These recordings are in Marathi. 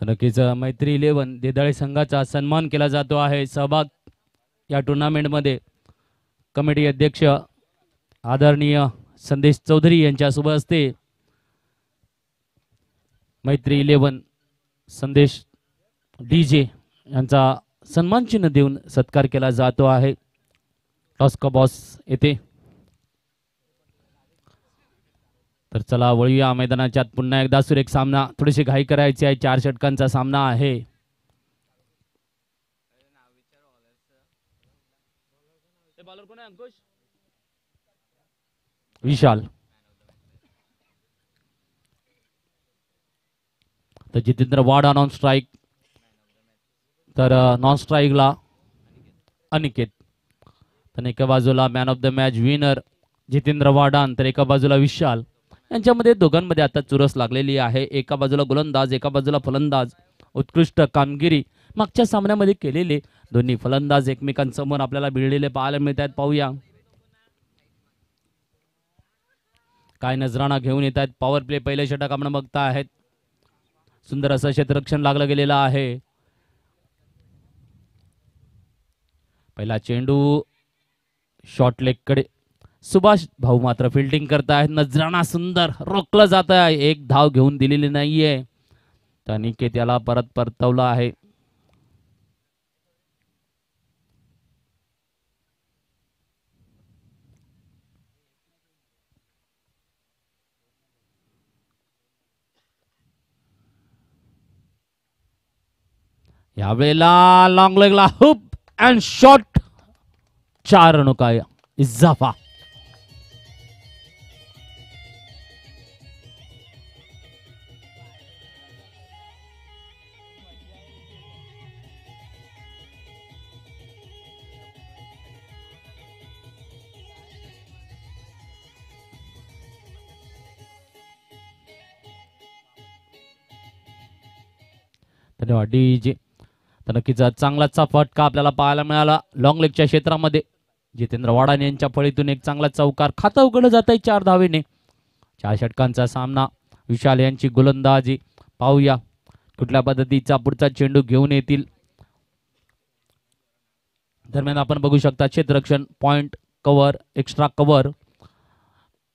नक्कीच मैत्री 11 देदाळे संघाचा सन्मान केला जातो आहे. सहभाग या टुर्नामेंट मध्ये कमिटी अध्यक्ष आदरणीय संदेश चौधरी यांच्या शुभ हस्ते मैत्री 11 संदेश डीजे यांचा सन्मान चिन्ह देऊन सत्कार केला जातो आहे. टॉस्का बॉस येथे तर चला वळूया मैदानाच्या आत. पुन्हा एकदा सुरेख सामना. थोडीशी घाई करायची आहे. 4 षटकांचा सामना आहे. विशाल तर जितेंद्र वाडा नॉन स्ट्राईक. तर नॉन स्ट्राईकला अनिकेत. तर एका बाजूला man of the match winner Jitendra वाडान, तर एका बाजूला विशाल. यांच्यामध्ये दोघांमध्ये आता चुरस लागलेली आहे. एका बाजूला गोलंदाज, एका बाजूला फलंदाज. उत्कृष्ट कामगिरी मागच्या सामन्यामध्ये केलेले दोन्ही फलंदाज एकमेकांसमोर आपल्याला भिडलेले पाहायला मिळत आहेत. पाहूया काय नजराणा घेऊन येत आहेत. पॉवर प्ले पहिले षटक आपण बघता आहेत. सुंदर असं क्षेत्ररक्षण लागलं गेलेलं आहे. पहिला चेंडू शॉर्ट लेग कडे. सुभाष भाऊ मात्र फिल्डिंग करतायत. नजराणा सुंदर रोखलं जात आहे. एक धाव घेऊन दिलेली नाहीये. तर अनिकेत याला परत परतवलं आहे. यावेळेला लॉंग लेगला हुप अँड शॉट. 4 रनों का इजाफा. धन्यवाद डीजे. तर नक्कीच चांगलाचा फटका आपल्याला पाहायला मिळाला लॉंग लेगच्या क्षेत्रामध्ये. जितेंद्र वाडाने यांच्या फळीतून एक चांगला चौकार. खातं उघडलं जात आहे 4 धावेने. 4 षटकांचा सामना. विशाल यांची गोलंदाजी. पाहूया कुठल्या पद्धतीचा पुढचा चेंडू घेऊन येतील. दरम्यान आपण बघू शकता क्षेत्ररक्षण, पॉइंट कव्हर, एक्स्ट्रा कव्हर,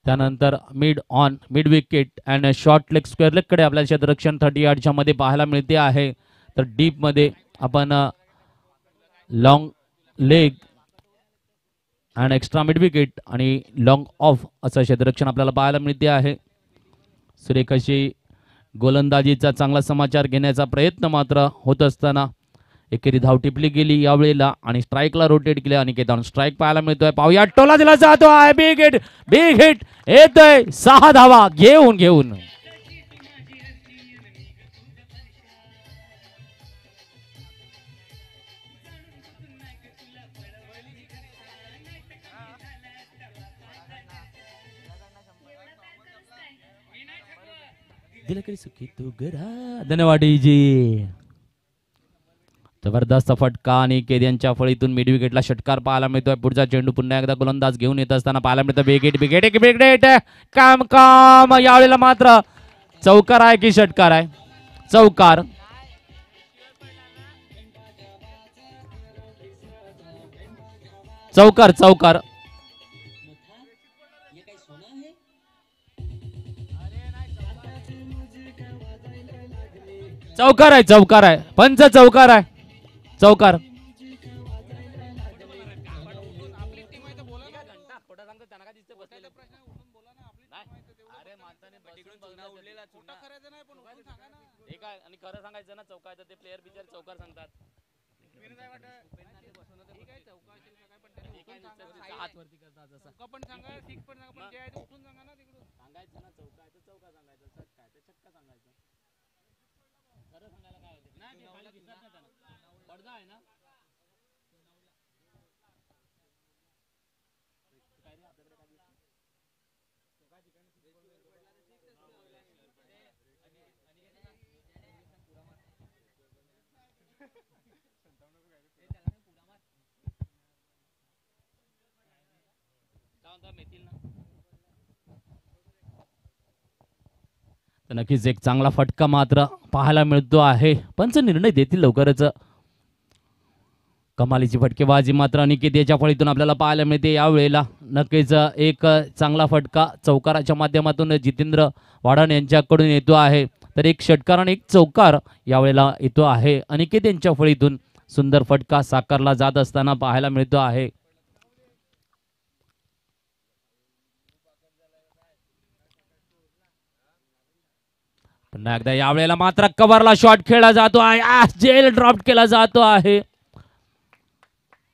त्यानंतर mid on, mid wicket and short leg, square leg कडे आपल्याला क्षेत्ररक्षण 30 यार्डच्या मध्ये पाहायला मिळते आहे. तर डीप मध्ये आपण long leg and extra mid wicket आणि लॉंग ऑफ असं क्षेत्ररक्षण आपल्याला पाहायला मिळते आहे. सुरेख अशी गोलंदाजीचा चांगला समाचार घेण्याचा प्रयत्न मात्र होत असताना एकेरी धाव टिपली गेली यावेळेला आणि स्ट्राईकला रोटेट केले. अनिकेत स्ट्राईक पाहायला मिळतोय. पाहूया टोला दिला जातो आहे. बिग हिट, बिग हिट येतोय. 6 धावा घेऊन घेऊन सुखी तू गरा. धन्यवाद डीजे. जबरदस्त फटका आणि केद यांच्या फळीतून मिड विकेटला षटकार पाहायला मिळतोय. पुढचा चेंडू पुन्हा एकदा गोलंदाज घेऊन येत असताना पाहायला मिळतं. विकेट विकेट विकेट काम काम. यावेळेला मात्र चौकार आहे की षटकार आहे? चौकार. चौकार चौकार चौकार आहे. चौकार आहे. पंच चौकार आहे. चौकार. खरं सांगायचं ना चौकार ते प्लेयर बिचार चौकार सांगतात. सांगायचं ना चौकार चौका सांगायचं. षटकार ते षटका सांगायचं. खरं सांगायला काय होते पडदा आहे ना. काय रे आपल्याकडे काय दिसतं? तर नक्कीच एक चांगला फटका मात्र पाहायला मिळतो आहे. पंच निर्णय देतील लवकरच. कमालीची फटकेबाजी मात्र अनिकेत याच्या फळीतून आपल्याला पाहायला मिळते यावेळेला. नक्कीच एक चांगला फटका चौकाराच्या माध्यमातून जितेंद्र वाडण यांच्याकडून येतो आहे. तर एक षटकार आणि एक चौकार यावेळेला येतो आहे अनिकेत यांच्या फळीतून. सुंदर फटका साकारला जात असताना पाहायला मिळतो आहे. पुन्हा एकदा यावेळेला मात्र कव्हरला शॉट खेळला जातो आहे. जेल ड्रॉप केला जातो आहे.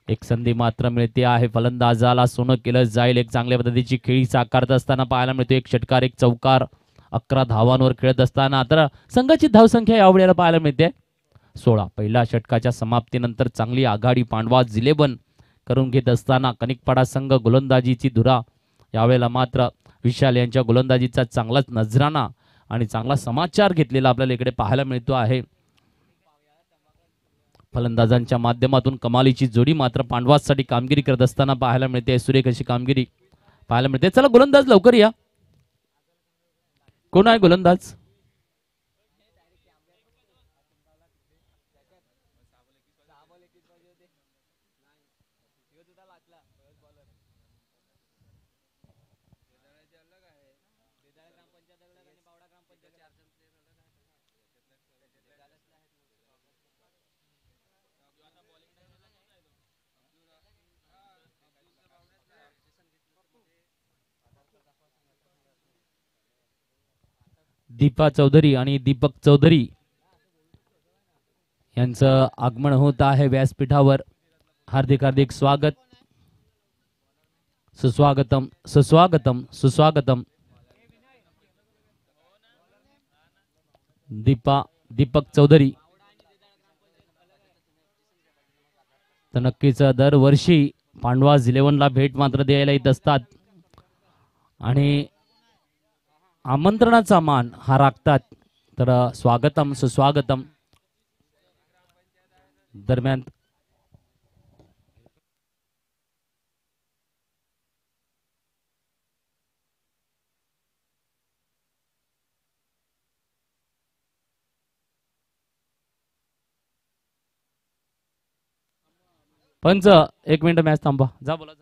एक संधी मात्र मिळते आहे फलंदाजाला. सोनं केलं जाईल. एक चांगल्या पद्धतीची खेळी साकारत असताना पाहायला मिळते. एक षटकार एक चौकार 11 धावांवर खेळत असताना तर संघाची धावसंख्या यावेळेला पाहायला मिळते 16. पहिल्या षटकाच्या समाप्तीनंतर चांगली आघाडी पांडवा जिलेबन करून घेत असताना कनिकपाडा संघ गोलंदाजीची धुरा यावेळेला मात्र विशाल यांच्या गोलंदाजीचा चांगलाच नजराणा आणि चांगला समाचार घेतलेला आपल्याला इकडे पाहायला मिळतो आहे. फलंदाजांच्या माध्यमातून कमालीची जोडी मात्र पांडवासाठी कामगिरी करत असताना पाहायला मिळते. सुरेख अशी कामगिरी पाहायला मिळते. चला गोलंदाज लवकर या. कोण आहे गोलंदाज? दीपा चौधरी आणि दीपक चौधरी यांचं आगमन होत आहे व्यासपीठावर. हार्दिक हार्दिक स्वागत. सुस्वागतम सुस्वागतम सुस्वागतम. दीपक चौधरी तर नक्कीच दरवर्षी पांडवास 11ला भेट मात्र द्यायला येत असतात आणि आमंत्रणाचा मान हा राखतात. तर स्वागतम सुस्वागतम. दरम्यान पंच 1 मिनिट मॅच थांबवा. जा बोला.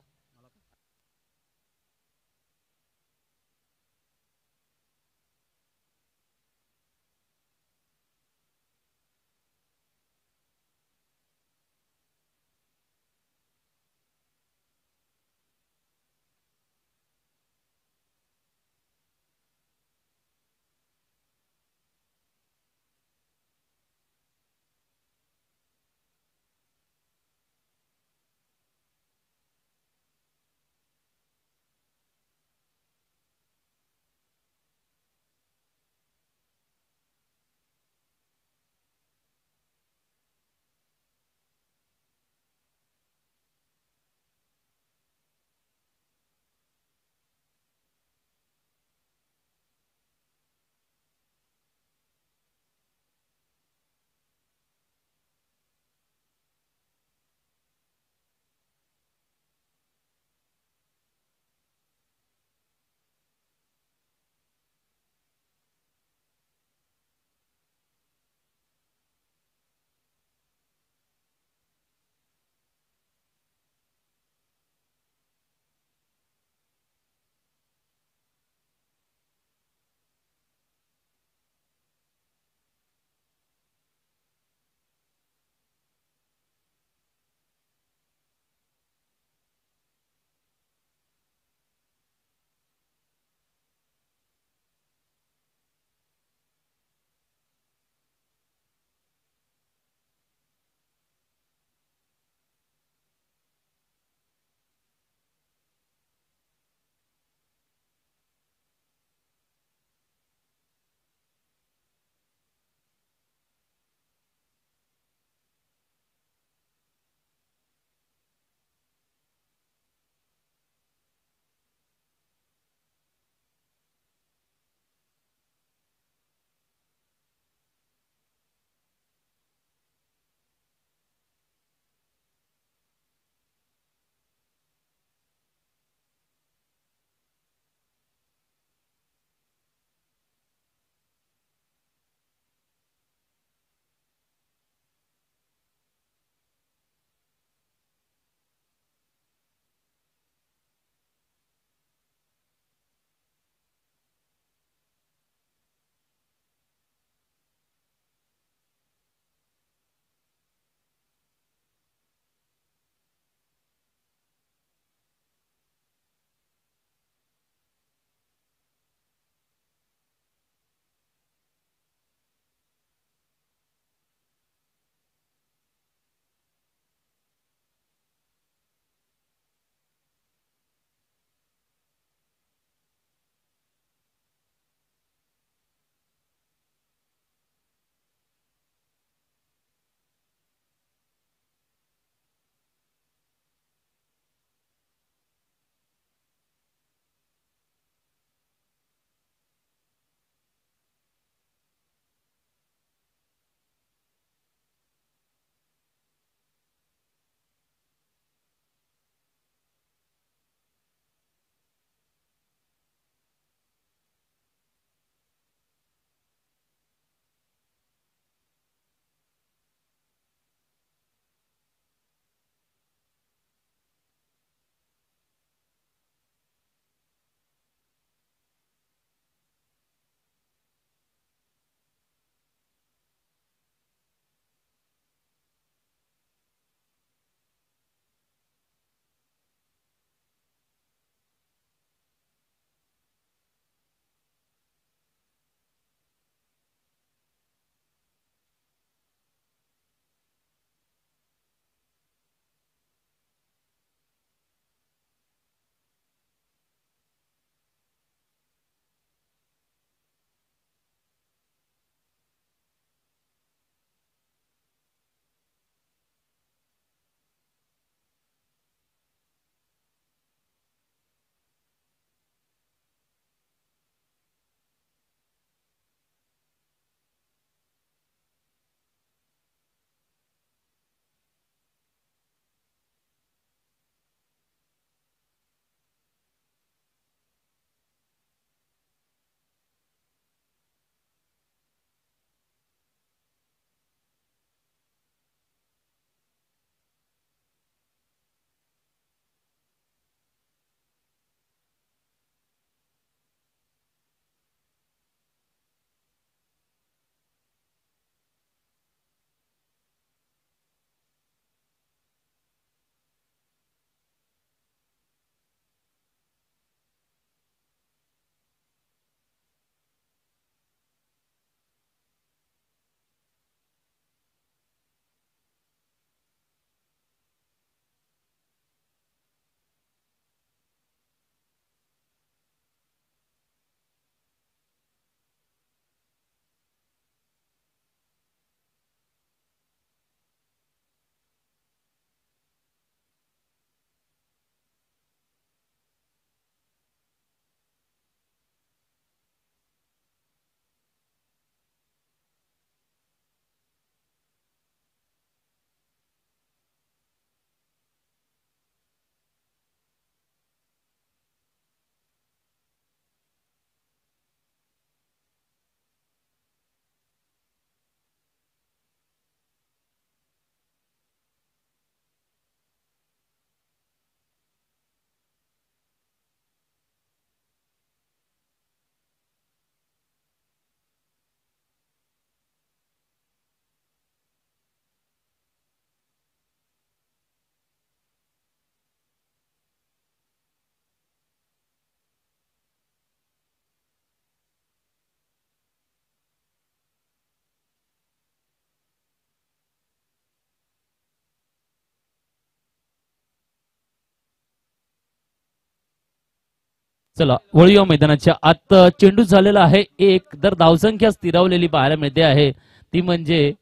चला वळीव मैदानाच्या आत चेंडू झालेला आहे एक, तर धावसंख्या स्थिरावलेली पाहायला मिळते आहे ती म्हणजे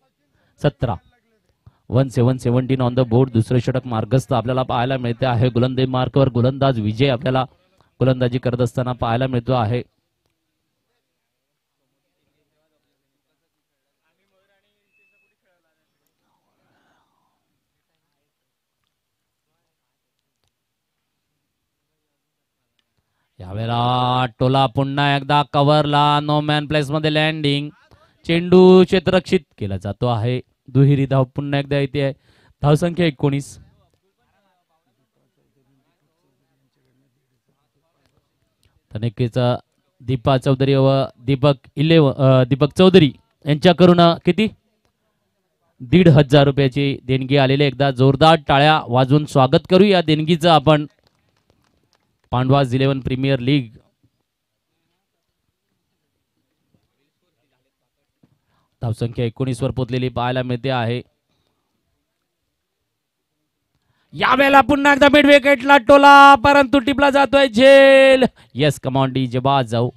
17. 1717 ऑन द बोर्ड. दुसरे षटक मार्गस्थ आपल्याला पाहायला मिळते आहे. गोलंदाजी मार्कवर गोलंदाज विजय आपल्याला गोलंदाजी करत असताना पाहायला मिळतो आहे. यावेळेला टोला पुन्हा एकदा कव्हरला, नो मॅन प्लेस मध्ये लँडिंग. चेंडू क्षेत्ररक्षित केला जातो आहे. दुहेरी धाव पुन्हा एकदा येते आहे. धावसंख्या 19. तनिकेचा दीपा चौधरी व दीपक चौधरी यांच्याकडून किती 1,500 रुपयाची देणगी आलेली. एकदा जोरदार टाळ्या वाजवून स्वागत करू या देणगीचं आपण. पांडवाज 11 प्रीमियर लीग धावसंख्या 19 वर पोहोचलेली पाहायला मिळते आहे. यावेळेला पुन्हा एकदा मिड विकेटला टोला, परंतु टिपला जातोय झेल. येस कमॉन डी जबा जाऊ.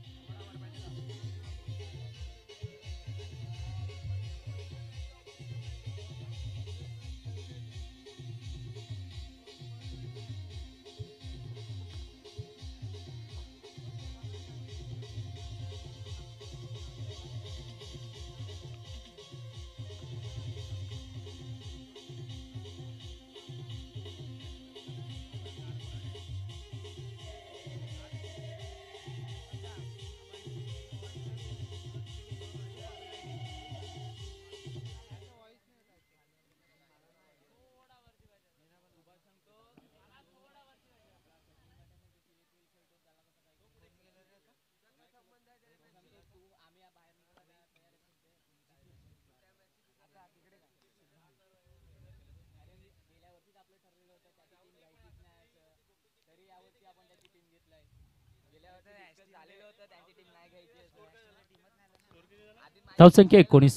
धावसंख्या 19.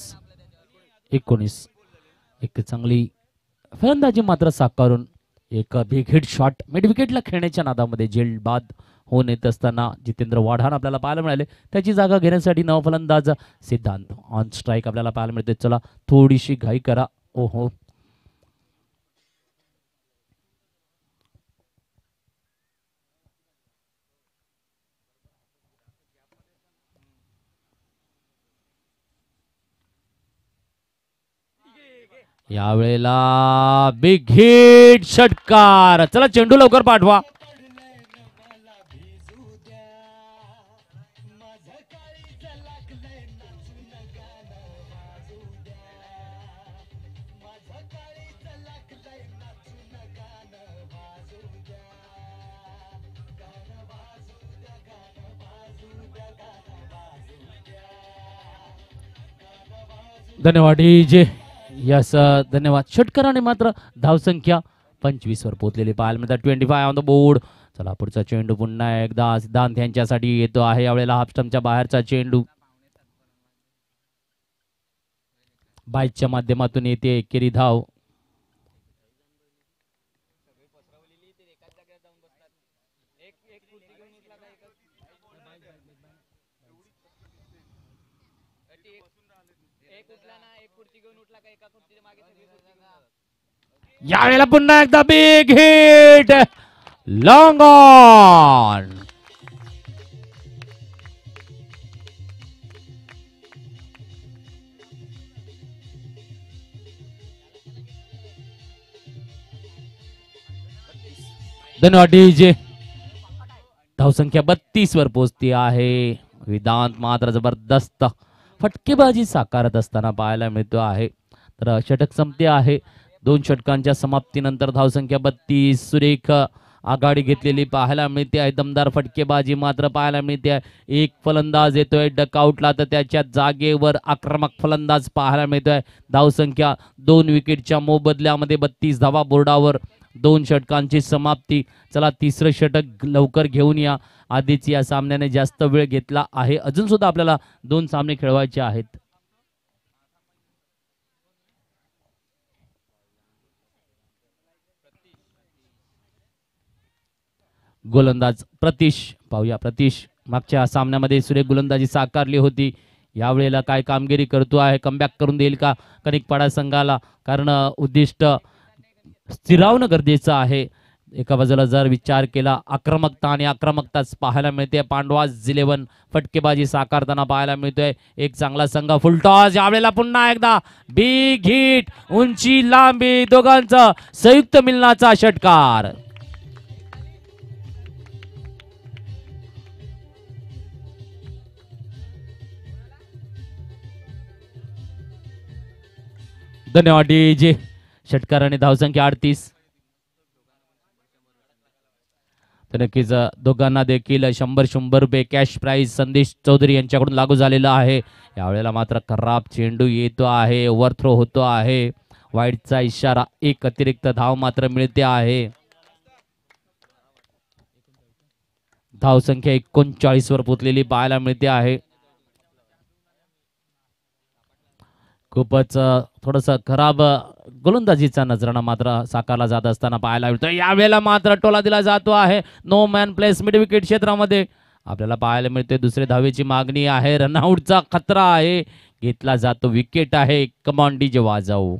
एक चांगली फलंदाजी मात्र साकारून एक बिग हिट शॉट मिड विकेटला खेळण्याच्या नादामध्ये झेल बाद होऊन येत असताना जितेंद्र वाढाण आपल्याला पाहायला मिळाले. त्याची जागा घेण्यासाठी नव फलंदाज सिद्धांत ऑन स्ट्राईक आपल्याला पाहायला मिळते. चला थोडीशी घाई करा. ओहो यावेळेला बिग हिट षटकार. चला चेंडू लवकर पाठवा. धन्यवाद जे. यस धन्यवाद. षटकाराने मात्र धावसंख्या 25 वर पोहोचलेली पाहायला मिळतात. 25 ऑन द बोर्ड. चला पुढचा चेंडू पुन्हा एकदा सिद्धांत यांच्यासाठी येतो आहे. यावेळेला हाफ स्टंपच्या बाहेरचा चेंडू बाईकच्या माध्यमातून येते एकेरी धाव. यावेळेला पुन्हा एकदा बिग हिट लॉंग ऑन. धन्यवाद डीजे. धावसंख्या 32 वर पोहोचती आहे. वेदांत मात्र जबरदस्त फटकेबाजी साकारत असताना पाहायला मिळतो आहे. तर षटक संपते आहे. 2 षटकांच्या समाप्तीनंतर धावसंख्या 32. सुरेख आघाडी घेतलेली पाहायला मिळते आहे. दमदार फटकेबाजी मात्र पाहायला मिळते आहे. एक फलंदाज येतोय डकआउटला, तर त्याच्या जागेवर आक्रमक फलंदाज पाहायला मिळतोय. धावसंख्या 2 विकेटच्या मोबदल्यामध्ये 32 धावा बोर्डावर. 2 षटकांची समाप्ती. चला तिसरं षटक लवकर घेऊन या. आधीच या सामन्याने जास्त वेळ घेतला आहे. अजून सुद्धा आपल्याला 2 सामने खेळवायचे आहेत. गोलंदाज प्रतीश, पाहूया प्रतीश मागच्या सामन्यामध्ये सुरेख गोलंदाजी साकारली होती, यावेळेला काय कामगिरी करतो आहे, कमबॅक करून देईल का कनिकपाडा संघाला, कारण उद्दिष्ट स्थिरावणं गरजेचं आहे. एका बाजूला जर विचार केला आक्रमकता आणि आक्रमकताच पाहायला मिळते, पांडवाज 11 फटकेबाजी साकारताना पाहायला मिळतोय. एक चांगला संघ फुलटॉस, यावेळेला पुन्हा एकदा बिग हिट, उंची लांबी दोघांचा संयुक्त मिलनाचा षटकार. धन्यवाद डीजे. षटकार आणि धावसंख्या 38. तर नक्कीच दोघांना देखील 100 रुपये कॅश प्राइज संदेश चौधरी यांच्याकडून लागू झालेला आहे. यावेळेला मात्र खराब चेंडू येतो आहे, ओव्हरथ्रो होतो आहे, वाईटचा इशारा, एक अतिरिक्त धाव मात्र मिळते आहे. धावसंख्या 39 वर पोचलेली पाहायला मिळते आहे. खूपच थोडस खराब गोलंदाजीचा नजराणा मात्र साकारला जात असताना पाहायला मिळतो. यावेळेला मात्र टोला दिला जातो आहे, no man place mid wicket क्षेत्रामध्ये आपल्याला पाहायला मिळते. दुसरे धावेची मागणी आहे, रनआउटचा खतरा आहे, घेतला जातो, विकेट आहे. कमॉन डीजे वाजव.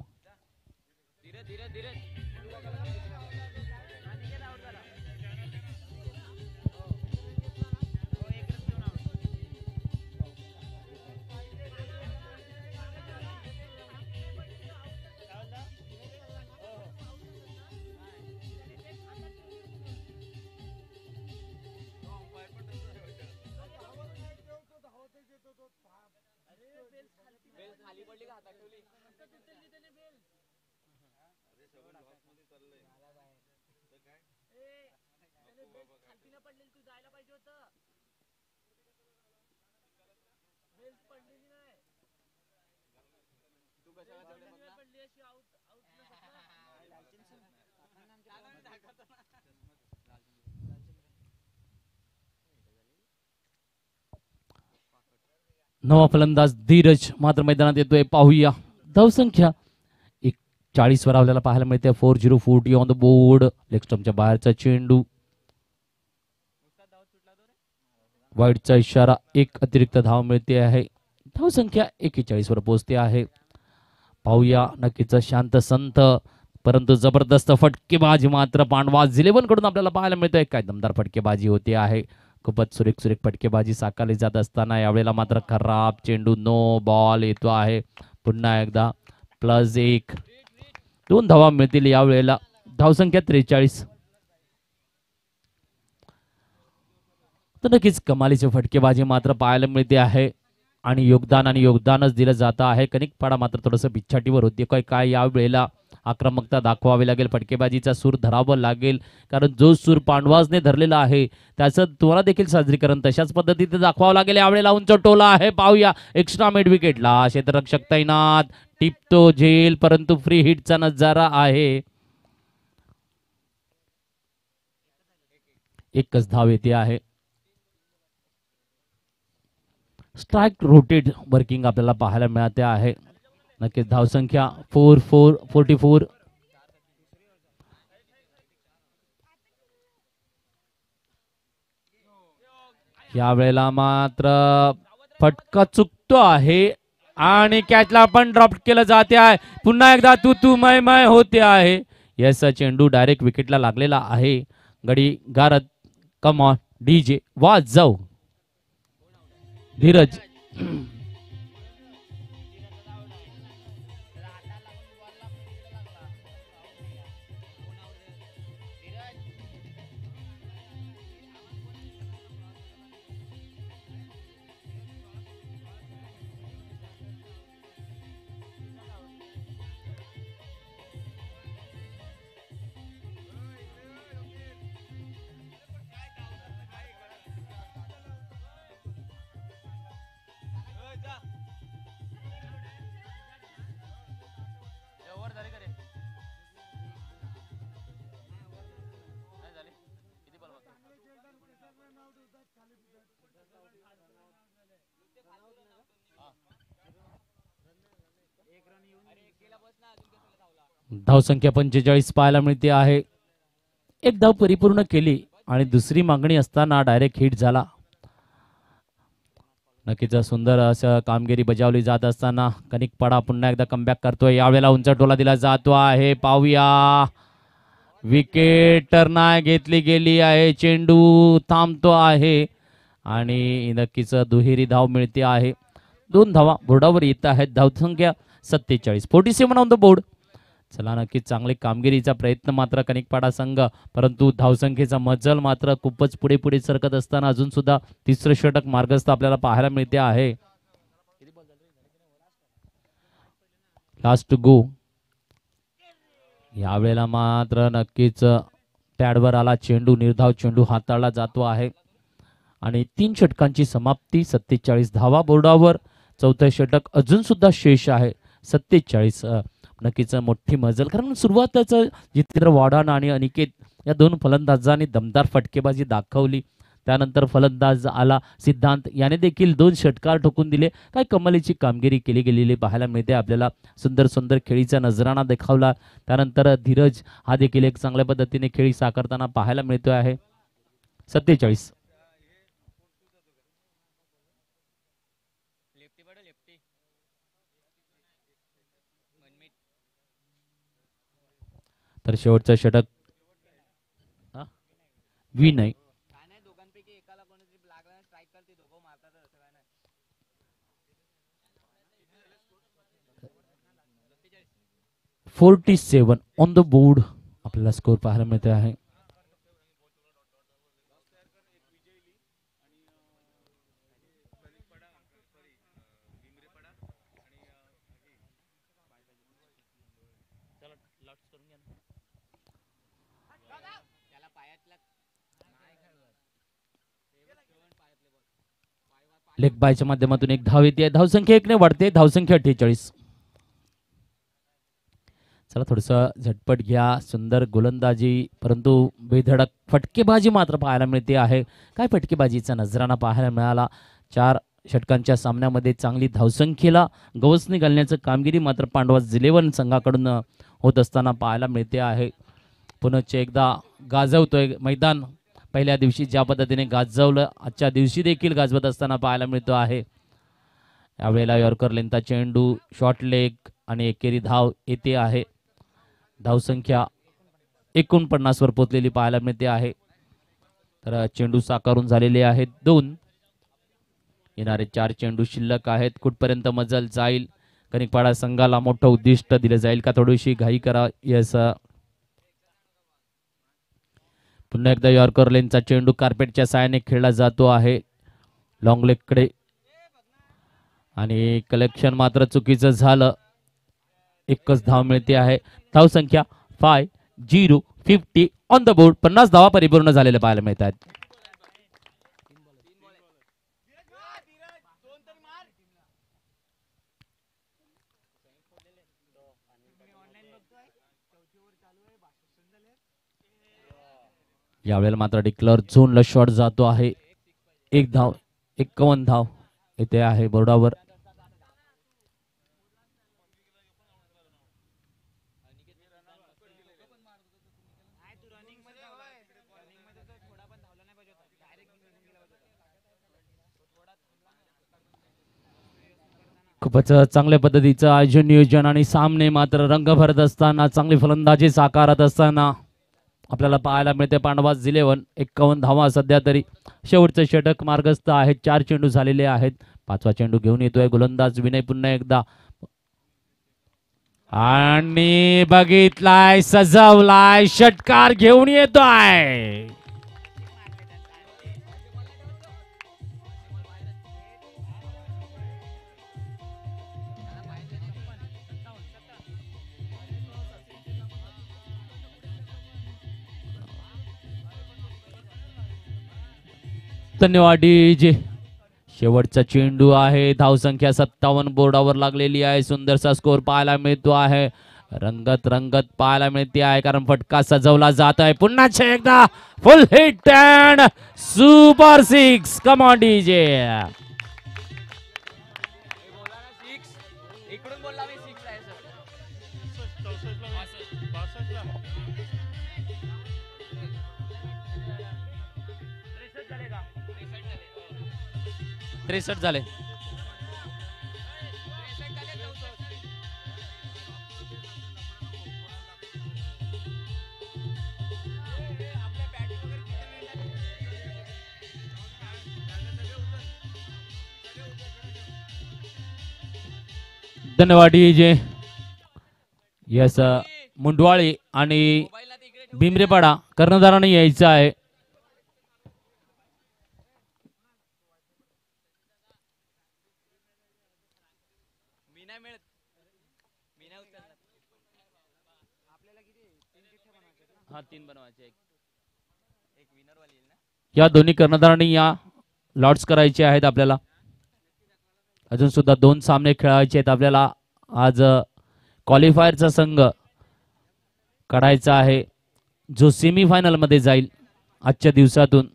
नवा फलंदाज धीरज मात्र मैदानात येतोय, पाहूया. धावसंख्या 40 वर आपल्याला पाहायला मिळते. 4040 ऑन द बोर्ड. लेग स्टंपच्या बाहेरचा चेंडू, वाईटचा इशारा, एक अतिरिक्त धाव मिळते आहे. धावसंख्या 41 वर पोहोचते आहे. पाहूया नक्कीच शांत संत परंतु जबरदस्त फटकेबाजी मात्र पांडवाज 11 कडून आपल्याला पाहायला मिळतोय. काय दमदार फटकेबाजी होते आहे, खूपच सुरेख फटकेबाजी साकारली जात असताना यावेळेला मात्र खराब चेंडू, नो बॉल येतो आहे. पुन्हा एकदा +1, 2 धावा मिळतील यावेळेला. धावसंख्या 43. तर नक्कीच कमालीची फटकेबाजी मात्र पाहायला मिळते आहे आणि योगदानच दिलं जातं आहे. कनिकपाडा मात्र थोडंसं बिछाटीवर होते. काय यावेळेला आक्रमकता दाखवावी लागेल, फटकेबाजीचा सूर धरावा लागेल, कारण जो सूर पांडवाजने धरलेला आहे त्याचं तुम्हाला देखील साजरीकरण तशाच पद्धतीने दाखवावं लागेल. यावेळेला उंच टोला आहे, पाहूया. एक्स्ट्रा मिड विकेटला क्षेत्ररक्षक तैनात, टिपतो झेल, परंतु फ्री हिटचा नजारा आहे. एकच धाव येते आहे. स्ट्राइक रोटेट वर्किंग आपल्याला पाहायला मिळते आहे. नक्कीच धावसंख्या 44. यावेळेला मात्र फटका चुकतो आहे आणि कॅचला पण ड्रॉप केलं जाते आहे. पुन्हा एकदा तू मय होते आहे. यस, चेंडू डायरेक्ट विकेटला लागलेला आहे. गडी गारद, कमॉन डीजे वाजव. धीरज धावसंख्या 45 पाहायला मिळते आहे. एक धाव परिपूर्ण केली आणि दुसरी मागणी असताना डायरेक्ट हिट झाला. नक्कीच सुंदर असं कामगिरी बजावली जात असताना कनिकपाडा पुन्हा एकदा कमबॅक करतोय. यावेळेला उंच टोला दिला जातो आहे. पाहूया विकेट नाही घेतली गेली आहे. चेंडू थांबतो आहे आणि नक्कीच दुहेरी धाव मिळते आहे. 2 धावा बोर्डावर येत आहेत. धावसंख्या 47, 47 ऑन द बोर्ड. चला नक्कीच चांगली कामगिरीचा प्रयत्न मात्र कनिकपाडा संघ, परंतु धावसंख्येचा मजल मात्र खूपच पुढे पुढे सरकत असताना अजून सुद्धा तिसरं षटक मार्गस्थ आपल्याला पाहायला मिळते आहे. लास्ट गो. यावेळेला मात्र नक्कीच पॅडवर आला चेंडू. निर्धाव चेंडू हाताळला जातो आहे आणि 3 षटकांची समाप्ती. 47 धावा बोर्डावर. चौथं षटक अजून सुद्धा शेष आहे. 47 नक्कीच मोठी मजल, कारण सुरुवातच जितेंद्र वाडान आणि अनिकेत या 2 फलंदाजांनी दमदार फटकेबाजी दाखवली. त्यानंतर फलंदाज आला सिद्धांत, याने देखील 2 षटकार ठोकून दिले. काय कमालीची कामगिरी केली गेलेली पाहायला मिळते आपल्याला. सुंदर सुंदर खेळीचा नजराणा दाखवला. त्यानंतर धीरज हा देखील एक चांगल्या पद्धतीने खेळी साकारताना पाहायला मिळतोय आहे. 47 तर शेवटचं षटक नाही. 47 ऑन द बोर्ड आपल्याला स्कोर पाहायला मिळते आहे. लेग बायच्या माध्यमातून एक धाव येते. धावसंख्या 1 ने वाढते. धावसंख्या 48. चला थोडस झटपट घ्या. सुंदर गोलंदाजी परंतु बेधडक फटकेबाजी मात्र पाहायला मिळते आहे. काय फटकेबाजीचा नजराणा पाहायला मिळाला. 4 षटकांच्या सामन्यामध्ये चांगली धावसंख्येला गवसणी घालण्याचं कामगिरी मात्र पांडवाज 11 संघाकडून होत असताना पाहायला मिळते आहे. पुनश्च एकदा गाजवतोय मैदान. पहिल्या दिवशी ज्या पद्धतीने गाजवलं, आजच्या दिवशी देखील गाजवत असताना पाहायला मिळतो आहे. यावेळेला यॉर्कर लेंथचा चेंडू, शॉर्ट लेग आणि एकेरी धाव येते आहे. धावसंख्या 49 वर पोहोचलेली पाहायला मिळते आहे. तर चेंडू साकारून झालेले आहेत 2. येणारे 4 चेंडू शिल्लक आहेत. कुठपर्यंत मजल जाईल, कनिकपाडा संघाला मोठं उद्दिष्ट दिलं जाईल का थोडीशी घाई करा. यस, पुन्हा एकदा यॉर्कर लेनचा चेंडू कार्पेटच्या साहाय्याने खेळला जातो आहे लॉंग लेग कडे आणि कलेक्शन मात्र चुकीचं झालं. एकच धाव मिळते आहे. धावसंख्या 50 ऑन द बोर्ड. 50 धावा परिपूर्ण झालेल्या पाहायला मिळत आहेत. यावेळेला मात्र डिक्लेअर झोनला शॉट जातो आहे. 1 धाव. 51 धाव येथे आहे बोर्डावर. खूपच चांगल्या पद्धतीचं आयोजन नियोजन आणि सामने मात्र रंग भरत असताना, चांगली फलंदाजी साकारत असताना आपल्याला पाहायला मिळते. पांडवाज 11 51 धावा सध्या तरी. शेवटचे षटक मार्गस्थ आहेत. 4 चेंडू झालेले आहेत. 5वा चेंडू घेऊन येतोय गोलंदाज विनय पुन्हा एकदा आणि बघितलाय, सजवलाय, षटकार घेऊन येतोय. धन्यवाद डीजे. शेवटचा चेंडू आहे. धावसंख्या 57 बोर्डावर लागलेली आहे. सुंदरसा स्कोर पाहायला मिळतो आहे. रंगत रंगत पाहायला मिळते आहे, कारण फटका सजवला जात आहे. पुन्हा एकदा फुल hit and super 6. Come on DJ. 63 झाले. धन्यवाद जे यस मुंडवाळी आणि भीमरेपाडा कर्णधाराने यायचं आहे. या दोन्ही कर्णधारांनी या लॉट्स करायचे आहेत आपल्याला. अजून सुद्धा 2 सामने खेळायचे आहेत आपल्याला. आज क्वालिफायरचा संघ काढायचा आहे जो सेमीफायनल मध्ये जाईल आजच्या दिवसातून.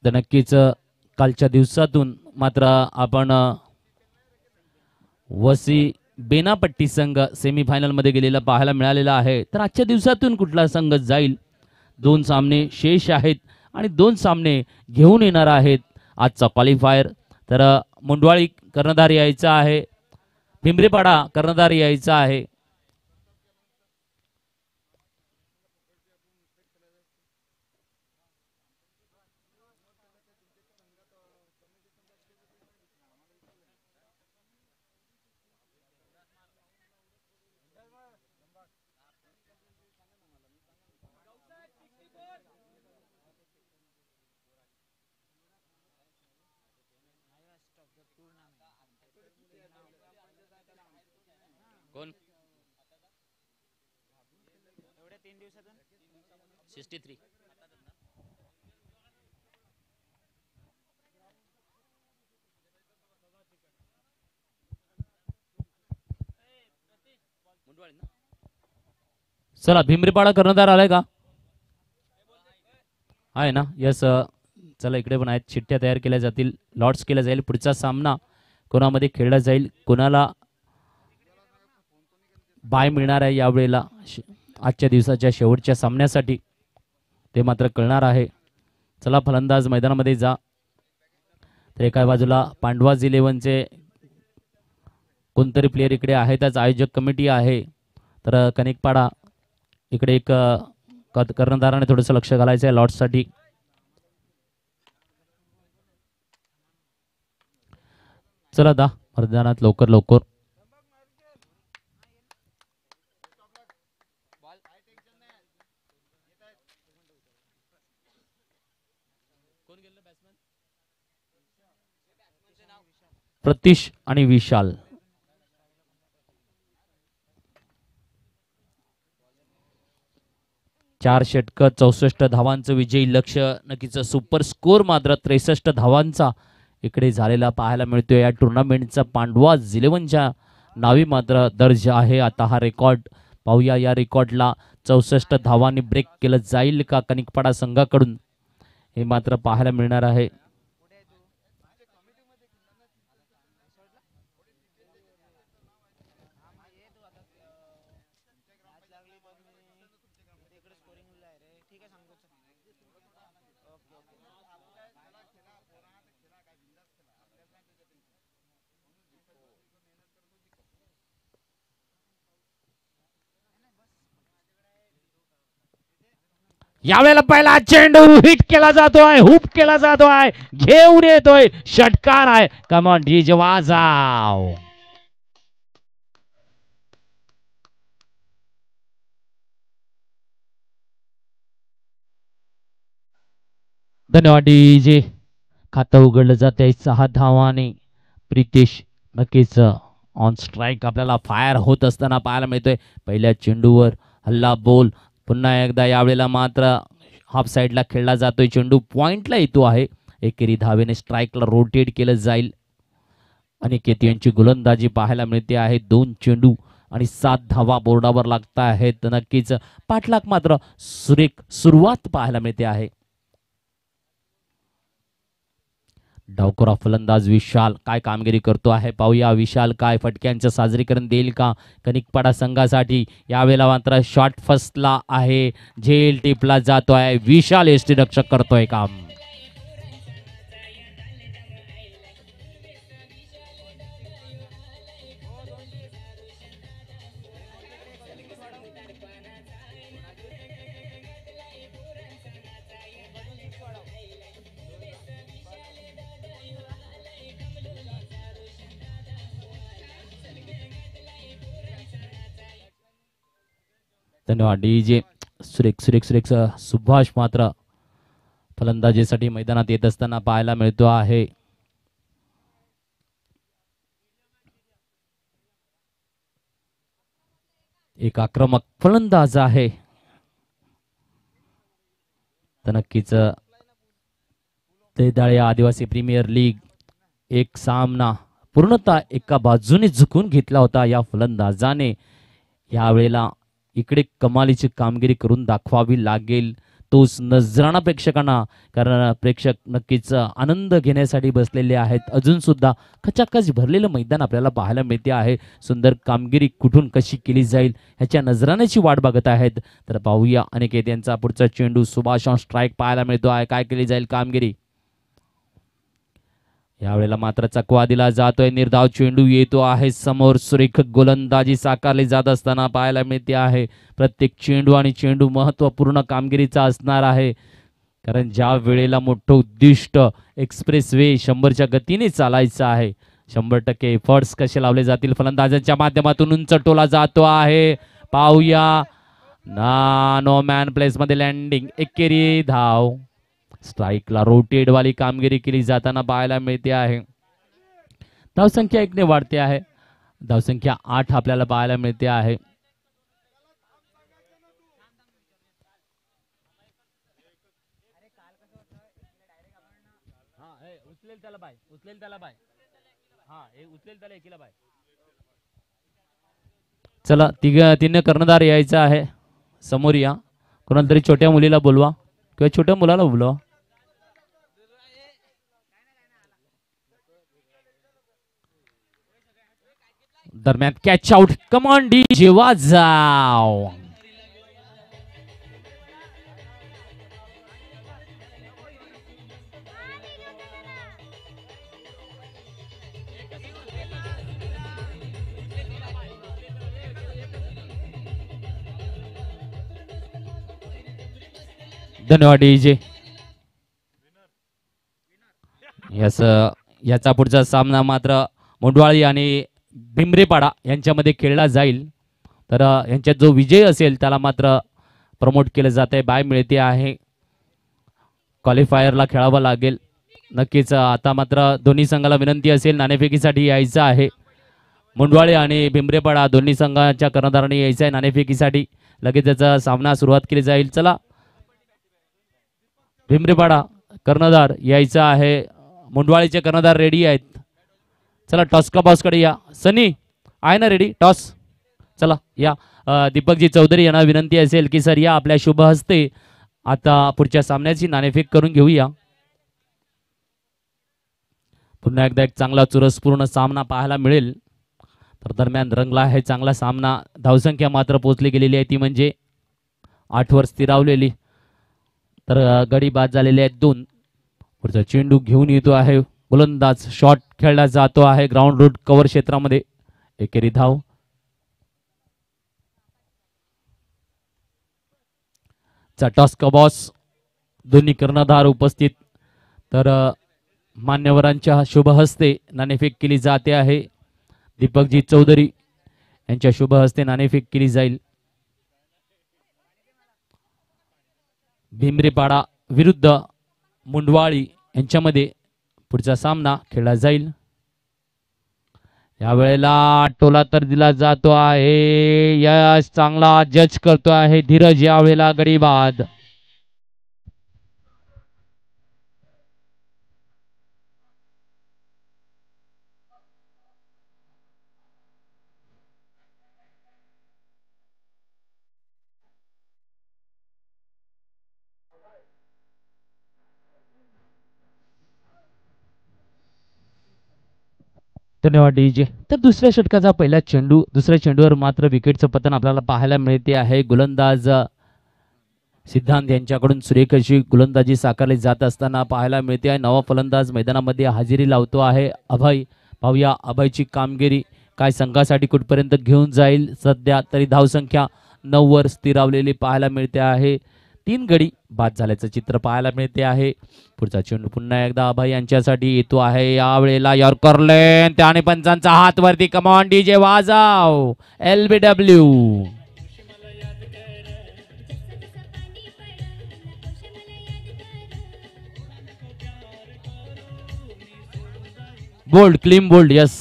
तर नक्कीच कालच्या दिवसातून मात्र आपण वसी बेनापट्टी संघ सेमीफायनल मध्ये गेलेला पाहायला मिळालेला आहे. तर आजच्या दिवसातून कुठला संघ जाईल, 2 सामने शेष आहेत आणि 2 सामने घेऊन येणार आहेत आजचा क्वालिफायर. तर मुंडवाळी कर्णधार यायचा आहे, भीमरेपाडा कर्णधार यायचा आहे. कोण 63 चला भीमरेपाडा कर्णधार आलाय का? आहे ना. यस चला इकडे पण आहेत. चिठ्ठ्या तयार केल्या जातील, लॉट्स केल्या जाईल. पुढचा सामना कोणामध्ये खेळला जाईल, कोणाला बाय मिळणार आहे यावेळेला आजच्या दिवसाच्या शेवटच्या सामन्यासाठी ते मात्र कळणार आहे. चला फलंदाज मैदानामध्ये जा. तर एका बाजूला पांडवाज 11चे कोणतरी प्लेयर इकडे आहेतच, आयोजक कमिटी आहे. तर कनिकपाडा इकडे एक कर्णधाराने थोडंसं लक्ष घालायचं आहे लॉट्ससाठी. चला दा मैदानात लवकर लवकर. प्रतीश आणि विशाल. चार षटक 64 धावांचं विजयी लक्ष्य. नक्कीच सुपर स्कोर मात्र 63 धावांचा इकडे झालेला पाहायला मिळतोय. या टुर्नामेंटचा पांडवाज 11च्या नावी मात्र दर्ज आहे आता हा रेकॉर्ड. पाहूया या रेकॉर्डला 64 धावांनी ब्रेक केलं जाईल का कनिकपाडा संघाकडून, हे मात्र पाहायला मिळणार आहे. यावेळेला पहिला चेंडू हिट केला जातोय, हुप केला जातोय, घेऊन येतोय, षटकार आहे. कमॉन डीजे वाजाव. धन्यवाद डीजे. खातं उघडलं जाते 6 धावांनी. प्रितेश नक्कीच ऑन स्ट्राईक आपल्याला फायर होत असताना पाहायला मिळतोय. पहिल्या चेंडूवर हल्ला बोल. पुन्हा एकदा यावेळेला मात्र हाफ साईडला खेळला जातोय. चेंडू पॉइंटला येतो आहे. एकेरी धावेने स्ट्राईकला रोटेट केलं जाईल. अनिकेत यांची गोलंदाजी पाहायला मिळते आहे. 2 चेंडू आणि 7 धावा बोर्डावर लागत आहेत. नक्कीच पाठलाग मात्र सुरेख सुरुवात पाहायला मिळते आहे. डावखोरा फलंदाज विशाल काय कामगिरी करतो आहे पाहूया. विशाल काय फटक्यांचं साजरीकरण देईल का कनिकपाडा संघासाठी. यावेळेला मात्र शॉट फसला आहे, झेल टिपला जातो आहे. विशाल यष्टीरक्षक करतोय काम. धन्यवाद डीजे. सुरेख सुरेख सुरेख सुभाष मात्र फलंदाजीसाठी मैदानात येत असताना पाहायला मिळतो आहे. एक आक्रमक फलंदाज आहे तर नक्कीच देदाळे आदिवासी प्रीमियर लीग एक सामना पूर्णतः एका बाजूने झुकून घेतला होता या फलंदाजाने. यावेळेला इकडे कमालीची कामगिरी करून दाखवावी लागेल तोच नजराणा प्रेक्षकांना, कारण प्रेक्षक नक्कीच आनंद घेण्यासाठी बसलेले आहेत. अजून सुद्धा खचाखच भरलेलं मैदान आपल्याला पाहायला मिळते आहे. सुंदर कामगिरी कुठून कशी केली जाईल ह्याच्या नजराण्याची वाट बघत आहेत. तर पाहूया अनिकेत यांचा पुढचा चेंडू सुभाष ऑन स्ट्राईक पाहायला मिळतो आहे. काय केली जाईल कामगिरी. यावेळेला मात्र चकवा दिला जातोय. निर्धाव चेंडू येतो आहे समोर. सुरेख गोलंदाजी साकारली जात असताना पाहायला मिळते आहे. प्रत्येक चेंडू आणि चेंडू महत्त्वपूर्ण कामगिरीचा असणार आहे, कारण ज्या वेळेला मोठं उद्दिष्ट एक्सप्रेस वे 100च्या गतीने चालायचं आहे. 100% एफर्ट्स कसे लावले जातील फलंदाजांच्या माध्यमातून. उंच टोला जातो आहे. पाहूया ना नो मॅन प्लेस मध्ये लँडिंग. एकेरी धाव. स्ट्राईकला रोटेड वाली कामगिरी केली जाताना पाहायला मिळते आहे. धावसंख्या 1 ने वाढते आहे. धावसंख्या 8 आपल्याला पाहायला मिळते आहे. चला तीन कर्णधार यायचं आहे समोर. या कोणाला तरी छोट्या मुलीला बोलवा किंवा छोट्या मुलाला बोलवा. दरम्यान कॅच आउट. कमॉन डी जेव्हा जाव. धन्यवाद डीजे. याचा पुढचा सामना मात्र मोंडवाळी आणि भिमरेपाडा यांच्यामध्ये खेळला जाईल. तर यांच्यात जो विजय असेल त्याला मात्र प्रमोट केलं जात आहे. बाय मिळते आहे. क्वालिफायरला खेळावं लागेल नक्कीच. आता मात्र दोन्ही संघाला विनंती असेल नाणेफेकीसाठी यायचं आहे. मुंडवाळे आणि भिमरेपाडा दोन्ही संघाच्या कर्णधारांनी यायचं आहे नाणेफेकीसाठी. लगेच त्याचा सामना सुरुवात केली जाईल. चला भिमरेपाडा कर्णधार यायचा आहे. मुंडवाळीचे कर्णधार रेडी आहेत. चला टॉस का बॉसकडे या. सनी आहे ना रेडी टॉस. चला या. दीपकजी चौधरी यांना विनंती असेल की सर या आपल्या शुभ हस्ते आता पुढच्या सामन्याची नाणेफेक करून घेऊया. पुन्हा एकदा एक चांगला चुरसपूर्ण सामना पाहायला मिळेल. तर दरम्यान रंगला आहे चांगला सामना. धावसंख्या मात्र पोहोचली गेलेली आहे ती म्हणजे 8 वर स्थिरावलेली. तर गडी बाद झालेले आहेत 2. पुढचा चेंडू घेऊन येतो आहे गोलंदाज. शॉट खेळला जातो आहे ग्राउंड रूट कव्हर क्षेत्रामध्ये. एकेरी धाव. टॉस का बॉस दोन्ही कर्णधार उपस्थित. तर मान्यवरांच्या शुभ हस्ते नाणेफेक केली जाते आहे. दीपकजी चौधरी यांच्या शुभ हस्ते नाणेफेक केली जाईल. भिमरेपाडा विरुद्ध मुंडवाळी यांच्यामध्ये पुढचा सामना खेळला जाईल. यावेळेला टोला तर दिला जातो आहे. यश चांगला जज करतो आहे धीरज. यावेळेला गडी बाद. धन्यवाद डीजे. तर दुसऱ्या षटकाचा पहिला चेंडू, दुसऱ्या चेंडूवर मात्र विकेटचं पतन आपल्याला पाहायला मिळते आहे. गोलंदाज सिद्धांत यांच्याकडून सुरेख अशी गोलंदाजी साकारली जात असताना पाहायला मिळते आहे. नवा फलंदाज मैदानामध्ये हजेरी लावतो आहे अभय. पाहूया अभयची कामगिरी काय संघासाठी कुठपर्यंत घेऊन जाईल. सध्या तरी धावसंख्या 9 वर स्थिरावलेली पाहायला मिळते आहे. 3 गडी बाद झाल्याचं चित्र पाहायला मिळते आहे. पुढचा चेंडू पुन्हा एकदा अभय यांच्यासाठी येतो आहे. यावेळेला यॉर्कर लेन त्याने पंचांचा हात वरती. कमॉन डीजे वाजाव. LBW bowled, clean bowled. Yes,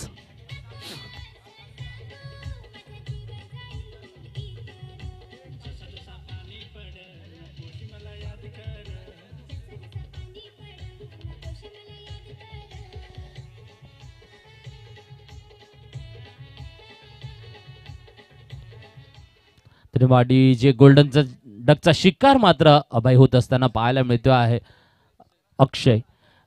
Trivadi जे गोल्डनचा डकचा शिकार मात्र अभय होत असताना पाहायला मिळतो आहे. अक्षय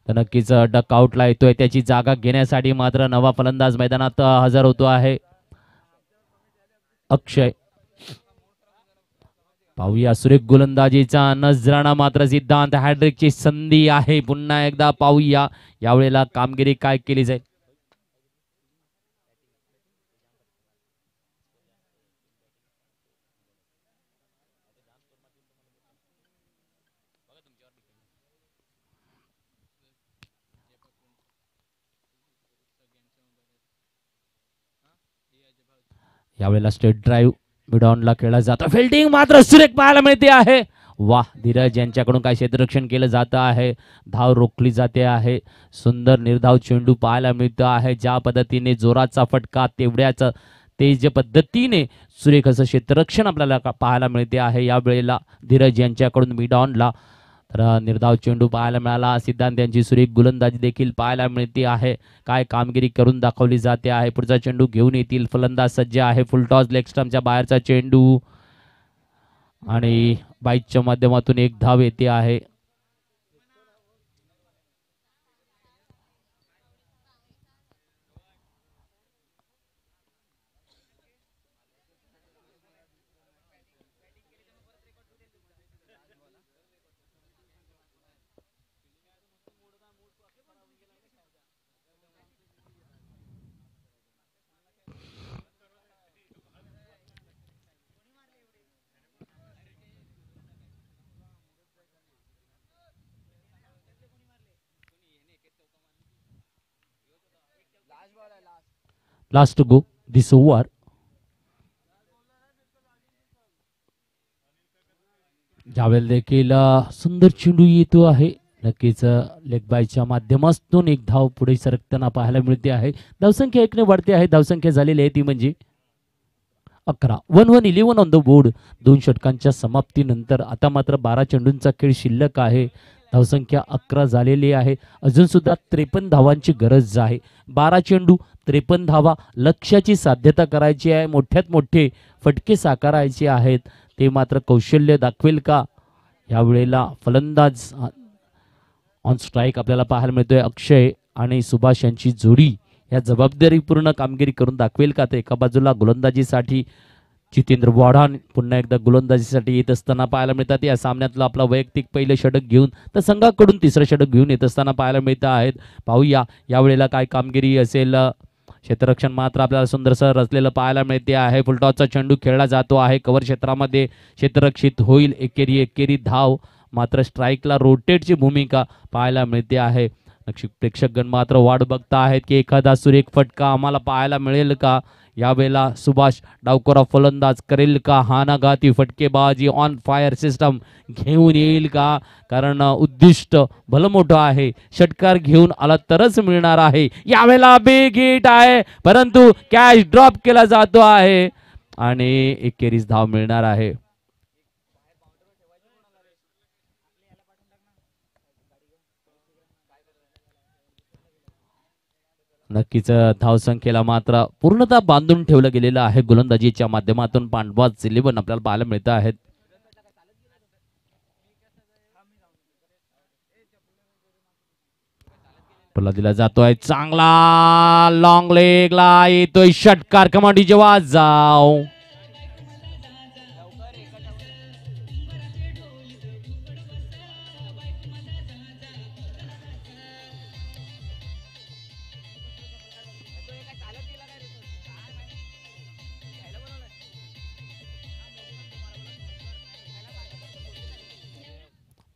तर नक्कीच डक आउटला येतोय. त्याची जागा घेण्यासाठी मात्र नवा फलंदाज मैदानात हजर होतो आहे अक्षय. पाहूया सुरेख गोलंदाजीचा नजराणा मात्र सिद्धांत. हॅड्रिकची संधी आहे. पुन्हा एकदा पाहूया यावेळेला कामगिरी काय केली जाईल. यावेळेला स्ट्रेट ड्राईव्ह मिडॉनला खेळला जातो. फिल्डिंग मात्र सुरेख पाहायला मिळते आहे. वाह, धीरज यांच्याकडून काय क्षेत्ररक्षण केलं जातं आहे. धाव रोखली जाते आहे. सुंदर निर्धाव चेंडू पाहायला मिळतो आहे. ज्या पद्धतीने जोराचा फटका तेवढ्याच तेज पद्धतीने सुरेख असं क्षेत्ररक्षण आपल्याला पाहायला मिळते आहे यावेळेला धीरज यांच्याकडून मिडॉनला. तर निर्धाव चेंडू पाहायला मिळाला. सिद्धांत यांची सुरेख गोलंदाजी देखील पाहायला मिळते आहे. काय कामगिरी करून दाखवली जाते आहे. पुढचा चेंडू घेऊन येतील फलंदाज सज्ज आहे. फुलटॉस लेग स्टंपच्या बाहेरचा चेंडू आणि बाईकच्या माध्यमातून एक धाव येते आहे. Last go this over. ज्यावेळेला देखील सुंदर चेंडू येतो आहे. नक्कीच लेग बायच्या माध्यमातून एक धाव पुढे सरकताना पाहायला मिळते आहे. धावसंख्या 1 ने वाढते आहे. धावसंख्या झालेली आहे ती म्हणजे 11. 1-1-11 ऑन द बोर्ड. 2 षटकांच्या समाप्तीनंतर आता मात्र 12 चेंडूंचा खेळ शिल्लक आहे. धावसंख्या 11 झालेली आहे. अजून सुद्धा 53 धावांची गरज आहे. 12 चेंडू 53 धावा. लक्ष्याची साध्यता करायची आहे. मोठ्यात मोठे फटके साकारायचे आहेत. ते मात्र कौशल्य दाखवेल का यावेळेला फलंदाज ऑन स्ट्राईक आपल्याला पाहायला मिळतोय. अक्षय आणि सुभाष यांची जोडी या जबाबदारीपूर्ण कामगिरी करून दाखवेल का. तर एका बाजूला गोलंदाजीसाठी जितेंद्र वाढाण पुन्हा एकदा गोलंदाजीसाठी येत असताना पाहायला मिळतात. या सामन्यातलं आपला वैयक्तिक पहिलं षटक घेऊन तर संघाकडून तिसरं षटक घेऊन येत असताना पाहायला मिळत आहेत. पाहूया यावेळेला काय कामगिरी असेल. क्षेत्ररक्षण मात्र आपल्याला सुंदरसं रचलेलं पाहायला मिळते आहे. फुलटॉसचा चेंडू खेळला जातो आहे. कव्हर क्षेत्रामध्ये क्षेत्ररक्षित होईल. एकेरी धाव मात्र स्ट्राईकला रोटेटची भूमिका पाहायला मिळते आहे. प्रेक्षकगण मात्र वाट बघता आहेत की एखादा सुरेख फटका आम्हाला पाहायला मिळेल का. यावेळेला सुभाष डावखोरा फलंदाज करेल का. हानाघाती फटकेबाजी ऑन फायर सिस्टम घेऊन येईल का. कारण उद्दिष्ट भलं मोठं आहे. षटकार घेऊन आला तरच मिळणार आहे. यावेळेला बिग हिट आहे परंतु कॅच ड्रॉप केला जातो आहे आणि एकेरीच धाव मिळणार आहे. नक्कीच धावसंख्येला मात्र पूर्णतः बांधून ठेवलं गेलेलं आहे. गोलंदाजीच्या माध्यमातून पांडवाज 11 आपल्याला पाहायला मिळत आहेत. टोला दिला जातोय चांगला लॉंग लेगला येतोय षटकार कमांडी जेव्हा जाव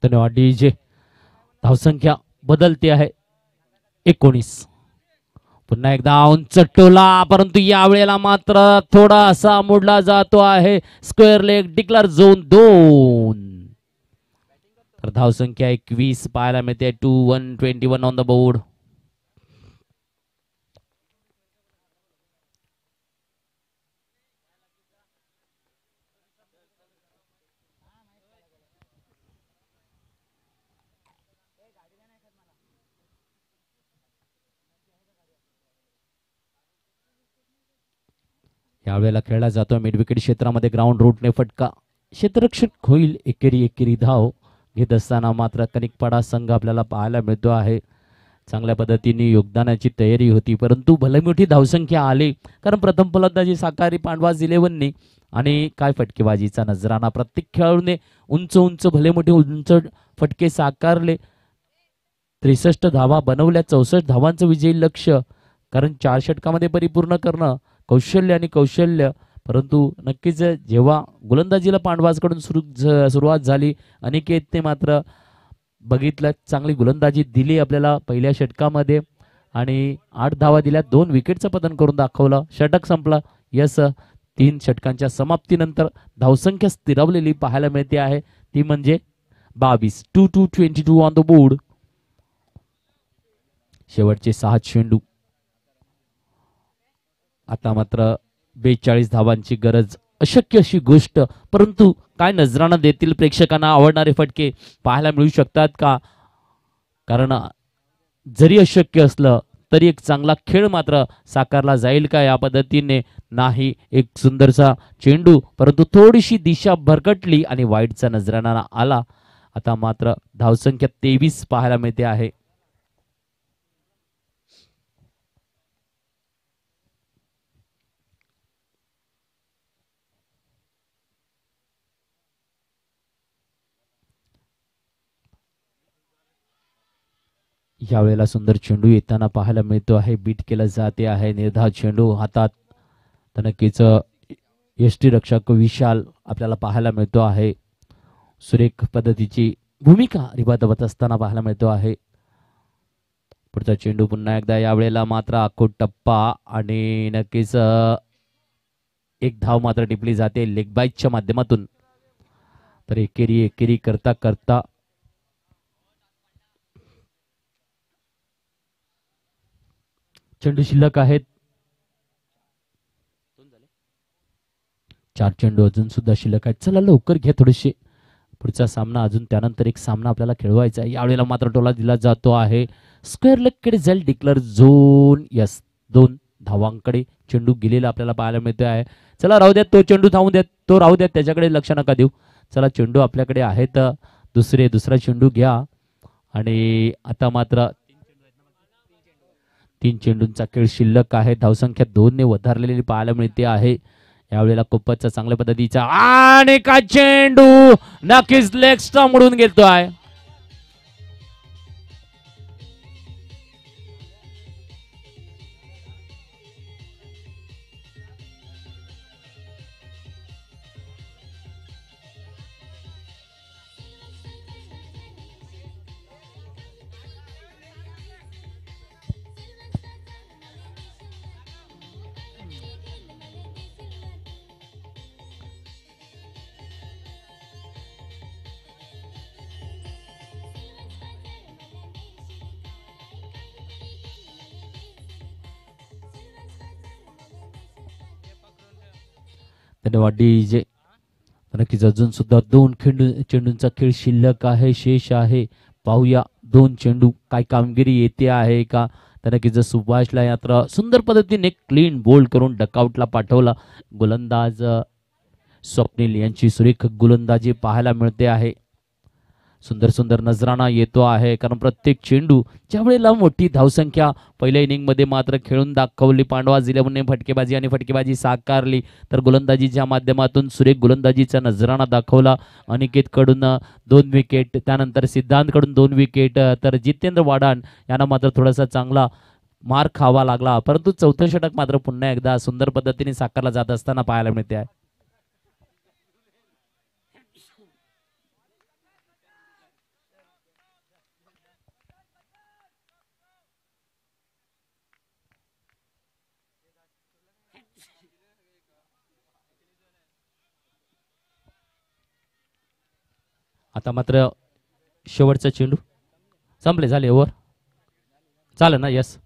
धन्यवाद डीजे. धावसंख्या बदलते आहे 19. पुन्हा एकदा उंच टोला परंतु यावेळेला मात्र थोडासा मोडला जातो आहे. Square leg declare zone 2. तर धावसंख्या 21 पाहायला मिळते. 2-1-21 ऑन द बोर्ड. यावेळेला खेळला जातो मिड विकेट क्षेत्रामध्ये ग्राउंड रूटने फटका. क्षेत्ररक्षक होईल एकेरी धाव घेत असताना मात्र कनिकपाडा संघ आपल्याला पाहायला मिळतो आहे. चांगल्या पद्धतीने योगदानाची तयारी होती परंतु भले मोठी धावसंख्या आली कारण प्रथम फलंदाजी साकारी पांडवाज 11ने आणि काय फटकेबाजीचा नजराना. प्रत्येक खेळाडूने उंच भले मोठे उंच फटके साकारले. 63 धावा बनवल्या. 64 धावांचं विजयी लक्ष्य कारण 4 षटकामध्ये परिपूर्ण करणं कौशल्य परंतु नक्कीच जेव्हा गोलंदाजीला पांडवाजकडून सुरुवात झाली अनिकेतने मात्र बघितलं चांगली गोलंदाजी दिली आपल्याला पहिल्या षटकामध्ये आणि 8 धावा दिल्या. 2 विकेटचं पतन करून दाखवलं. षटक संपला. यस 3 षटकांच्या समाप्तीनंतर धावसंख्या स्थिरावलेली पाहायला मिळते आहे ती म्हणजे 22. 2-22 ऑन द बोर्ड. शेवटचे 6 चेंडू. आता मात्र 42 धावांची गरज अशक्य अशी गोष्ट परंतु काय नजराना देतील प्रेक्षकांना आवडणारे फटके पाहायला मिळू शकतात का. कारण जरी अशक्य असलं तरी एक चांगला खेळ मात्र साकारला जाईल का या पद्धतीने नाही. एक सुंदरसा चेंडू परंतु थोडीशी दिशा भरकटली आणि वाईटचा नजराना आला. आता मात्र धावसंख्या 23 पाहायला मिळते आहे. यावेळेला सुंदर चेंडू येताना पाहायला मिळतो आहे. बीट केला जाते आहे. निर्धाव चेंडू हातात तर नक्कीच यष्टीरक्षक विशाल आपल्याला पाहायला मिळतो आहे. सुरेख पद्धतीची भूमिका रिबादवत असताना पाहायला मिळतो आहे. पुढचा चेंडू पुन्हा एकदा यावेळेला मात्र आखूड टप्पा आणि नक्कीच एक धाव मात्र टिपली जाते लेग बाईकच्या माध्यमातून. तर एकेरी करता करता चेंडू शिल्लक आहेत. 4 चेंडू अजून सुद्धा शिल्लक आहेत. चला लवकर घ्या थोडेसे. पुढचा सामना अजून त्यानंतर एक सामना आपल्याला खेळवायचा आहे. यावेळेला मात्र टोला दिला जातो आहे. स्क्वेअर लेगकडे जाईल डिक्लेअर झोन. यस 2 धावांकडे चेंडू गेलेला आपल्याला पाहायला मिळतो आहे. चला राहू द्या तो चेंडू थांबू द्या तो राहू द्या त्याच्याकडे लक्ष नका देऊ. चला चेंडू आपल्याकडे आहेत. दुसरा चेंडू घ्या आणि आता मात्र 3 चेंडूंचा खेळ शिल्लक आहे. धावसंख्या 2 ने वधारलेली पाहायला मिळते आहे. यावेळेला खूपच चांगल्या पद्धतीचा आणि का चेंडू नक्कीच लेग स्टंप मोडून गेलतो आहे. धन्यवाद डीजे. नक्कीच अजून सुद्धा 2 चेंडूंचा खेळ शिल्लक आहे शेष आहे. पाहूया 2 चेंडू काय कामगिरी येते आहे का. तर नक्कीच सुभाषला यात्रा सुंदर पद्धतीने क्लीन बोल्ड करून डकआउटला पाठवला. गोलंदाज स्वप्नील यांची सुरेख गोलंदाजी पाहायला मिळते आहे. सुंदर सुंदर नजराणा येतो आहे, कारण प्रत्येक चेंडू ज्या वेळेला मोठी धावसंख्या पहिल्या इनिंगमध्ये मात्र खेळून दाखवली पांडवाज 11ने फटकेबाजी आणि फटकेबाजी साकारली, तर गोलंदाजीच्या माध्यमातून सुरेख गोलंदाजीचा नजराणा दाखवला. अनिकेतकडून 2 विकेट, त्यानंतर सिद्धांतकडून 2 विकेट, तर जितेंद्र वाडाण यांना मात्र थोडासा चांगला मार खावा लागला, परंतु चौथं षटक मात्र पुन्हा एकदा सुंदर पद्धतीने साकारला जात असताना पाहायला मिळते आहे. आता मात्र शेवटचा चेंडू संपले, झाले ओव्हर, चालेल ना? यस.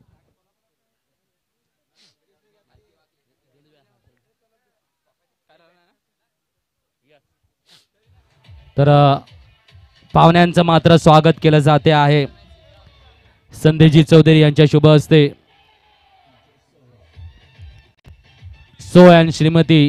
तर पाहुण्यांचं मात्र स्वागत केलं जाते आहे संदेशजी चौधरी यांच्या शुभ हस्ते. So and Shrimati